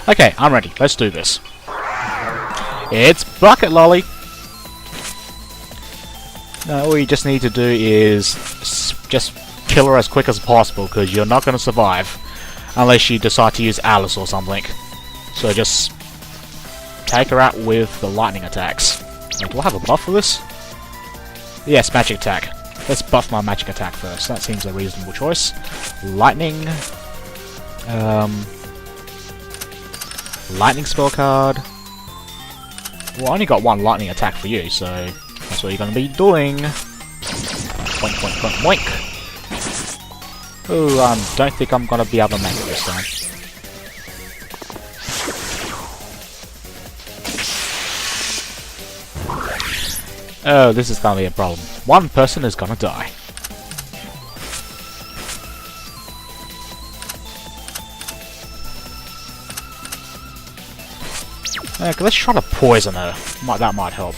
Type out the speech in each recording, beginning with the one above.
Okay, I'm ready. Let's do this. It's Bucketloli. Now all you just need to do is just kill her as quick as possible, because you're not going to survive unless you decide to use Alice or something. So just take her out with the lightning attacks. Wait, do I have a buff for this? Yes, magic attack. Let's buff my magic attack first. That seems a reasonable choice. Lightning. Lightning spell card. Well, I only got one lightning attack for you, so that's what you're going to be doing. Boink, boink, boink, boink. Ooh, don't think I'm going to be able to make it this time. Oh, this is going to be a problem. One person is going to die. Okay, let's try to poison her. That might help.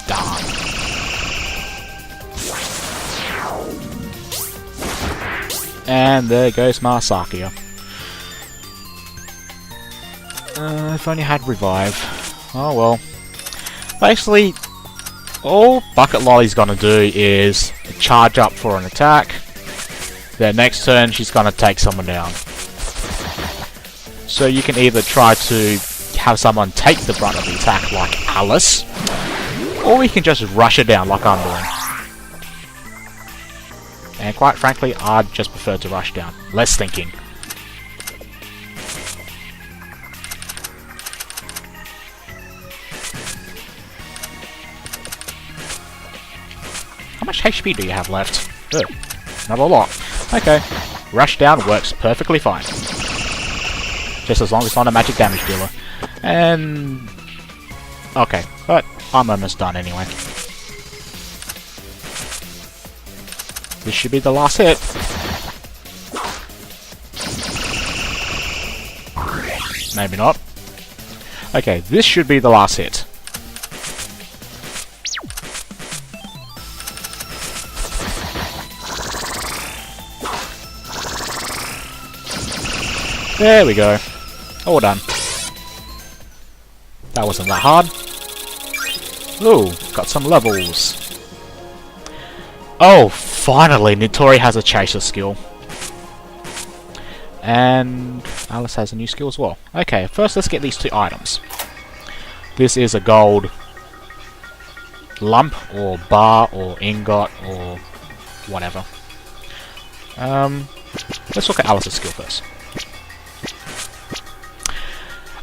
Darn. And there goes Masakia. If only I had revive. Oh well. Basically, all Bucketloli's gonna do is charge up for an attack. Then next turn she's gonna take someone down. So you can either try to have someone take the brunt of the attack like Alice, or you can just rush her down like I'm doing. And quite frankly, I'd just prefer to rush down. Less thinking. How much HP do you have left? Good. Not a lot. Okay. Rush down works perfectly fine. Just as long as it's not a magic damage dealer. And... okay. But I'm almost done anyway. This should be the last hit. Maybe not. Okay, this should be the last hit. There we go. All done. That wasn't that hard. Ooh, got some levels. Oh, finally, Nitori has a chaser skill. And Alice has a new skill as well. Okay, first let's get these two items. This is a gold lump, or bar, or ingot, or whatever. Let's look at Alice's skill first.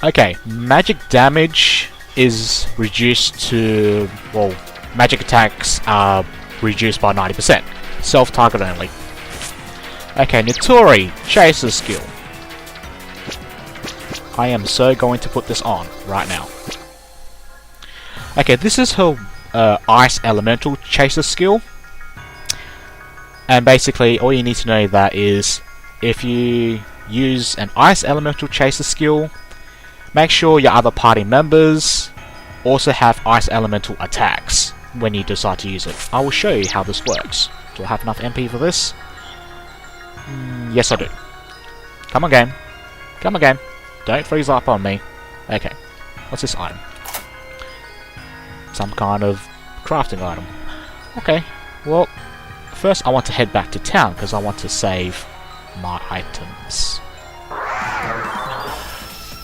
Okay, magic damage is reduced to... well, magic attacks are reduced by 90%. Self-target only. Okay, Nitori, chaser skill. I am so going to put this on right now. Okay, this is her ice elemental chaser skill. And basically, all you need to know that is, if you use an ice elemental chaser skill, make sure your other party members also have ice elemental attacks when you decide to use it. I will show you how this works. Do I have enough MP for this? Yes, I do. Come on, game. Come on, game. Don't freeze up on me. Okay. What's this item? Some kind of crafting item. Okay. Well, first I want to head back to town because I want to save my items.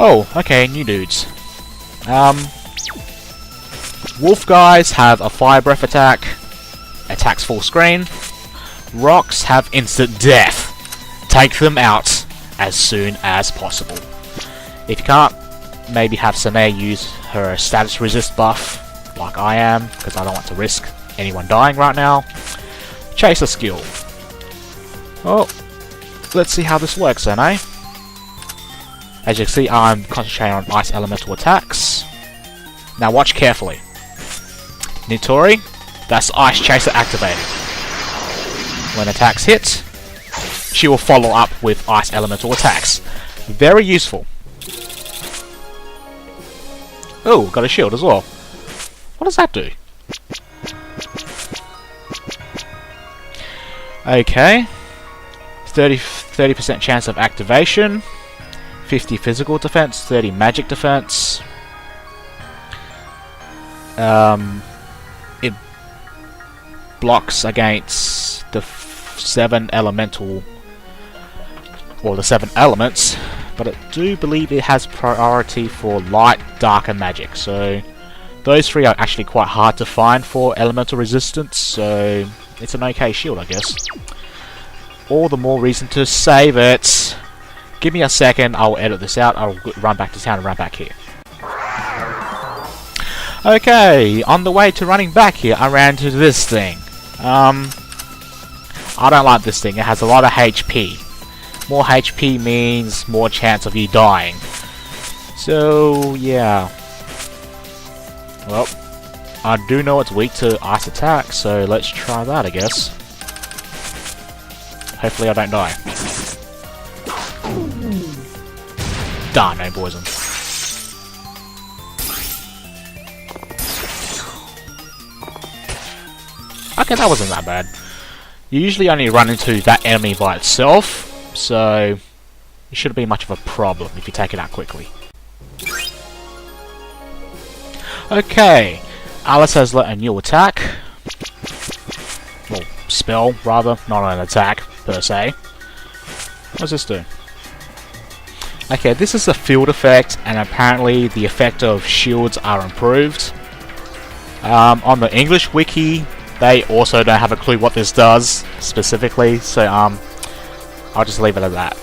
Oh, okay, new dudes. Wolf guys have a fire breath attack. Attacks full screen. Rocks have instant death. Take them out as soon as possible. If you can't, maybe have Sanae use her status resist buff, like I am, because I don't want to risk anyone dying right now. Chaser skill. Oh, let's see how this works then, eh? As you can see, I'm concentrating on ice elemental attacks. Now watch carefully. Nitori, that's Ice Chaser activated. When attacks hit, she will follow up with ice elemental attacks. Very useful. Oh, got a shield as well. What does that do? Okay. 30% chance of activation. 50 physical defense, 30 magic defense. It blocks against the 7 elemental, or the 7 elements, but I do believe it has priority for light, dark, and magic. So those 3 are actually quite hard to find for elemental resistance. So it's an okay shield, I guess. All the more reason to save it. Give me a second, I'll edit this out, I'll run back to town and run back here. Okay, on the way to running back here, I ran into this thing. I don't like this thing, it has a lot of HP. More HP means more chance of you dying. So, yeah. Well, I do know it's weak to ice attack, so let's try that, I guess. Hopefully I don't die. Darn, no poison. Okay, that wasn't that bad. You usually only run into that enemy by itself, so it shouldn't be much of a problem if you take it out quickly. Okay, Alice has let a new attack. Well, spell, rather, not an attack, per se. What does this do? Okay, this is a field effect, and apparently the effect of shields are improved. On the English wiki, they also don't have a clue what this does, specifically, so I'll just leave it at that.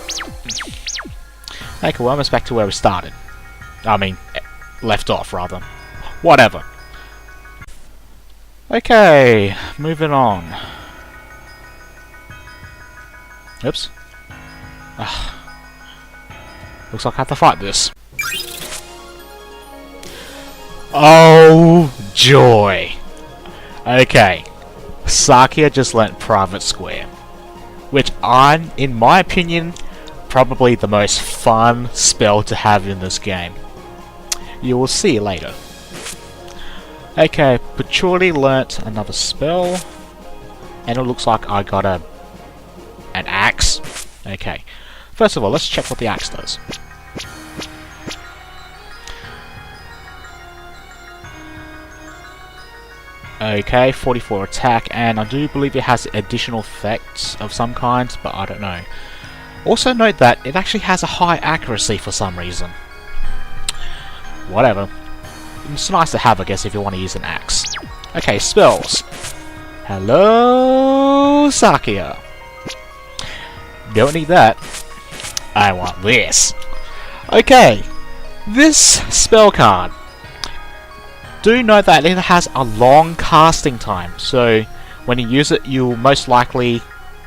Okay, we're almost back to where we started. I mean, left off, rather. Whatever. Okay, moving on. Oops. Looks like I have to fight this. Oh, joy! Okay, Sakia just learnt Private Square, which in my opinion, probably the most fun spell to have in this game. You will see later. Okay, Bucketloli learnt another spell, and it looks like I got an axe. Okay, first of all, let's check what the axe does. Okay, 44 attack, and I do believe it has additional effects of some kind, but I don't know. Also note that it actually has a high accuracy for some reason. Whatever. It's nice to have, I guess, if you want to use an axe. Okay, spells. Hello, Sakia. Don't need that. I want this. Okay, this spell card. Do note that it has a long casting time, so when you use it, you'll most likely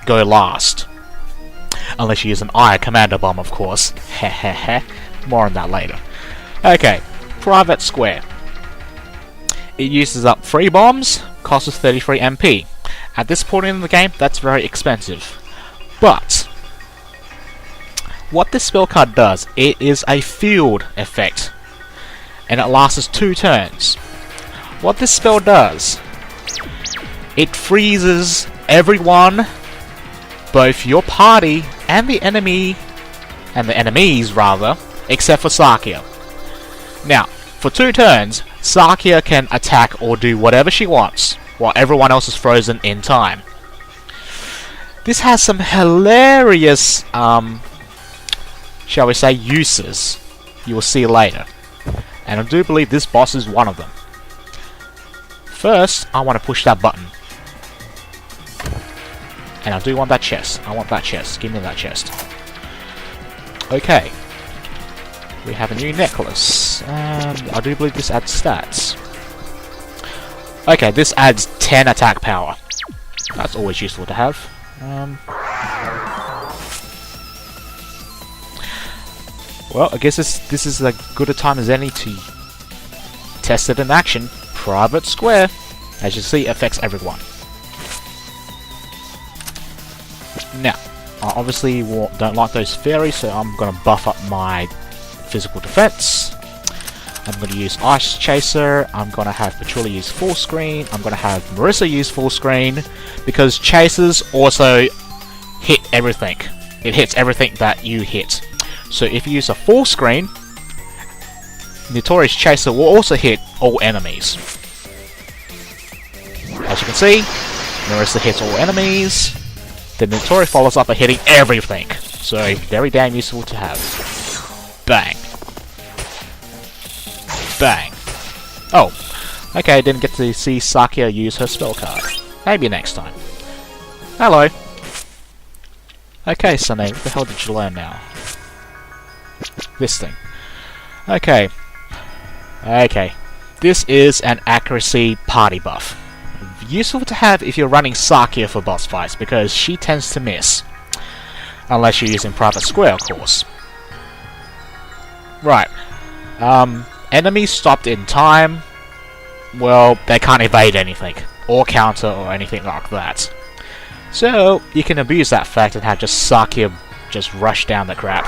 go last. Unless you use an Ire Commander Bomb, of course. Hehehe. More on that later. Okay, Private Square. It uses up 3 bombs, costs us 33 MP. At this point in the game, that's very expensive. But what this spell card does, it is a field effect, and it lasts 2 turns. What this spell does, it freezes everyone, both your party and the enemy, and the enemies rather, except for Sakia. Now, for 2 turns, Sakia can attack or do whatever she wants, while everyone else is frozen in time. This has some hilarious, shall we say, uses you will see later. And I do believe this boss is one of them. First, I want to push that button. And I do want that chest. I want that chest. Give me that chest. Okay. We have a new necklace. And I do believe this adds stats. Okay, this adds 10 attack power. That's always useful to have. Well, I guess this is as good a time as any to test it in action. Private Square. As you see, it affects everyone. Now, I obviously don't like those fairies, so I'm going to buff up my physical defense. I'm going to use Ice Chaser, I'm going to have Bucketloli use full screen, I'm going to have Marissa use full screen, because Chasers also hit everything. It hits everything that you hit. So if you use a full screen, Notorious Chaser will also hit all enemies. As you can see, Marissa hits all enemies, the Notorious follows up by hitting everything. So very damn useful to have. Bang. Bang. Oh, okay, I didn't get to see Sakia use her spell card. Maybe next time. Hello. Okay, Sunny, what the hell did you learn now? This thing. Okay. Okay. This is an accuracy party buff. Useful to have if you're running Sakia for boss fights, because she tends to miss. Unless you're using Private Square, of course. Right. Enemies stopped in time, well, they can't evade anything, or counter, or anything like that. So, you can abuse that fact and have just Sakia just rush down the crap.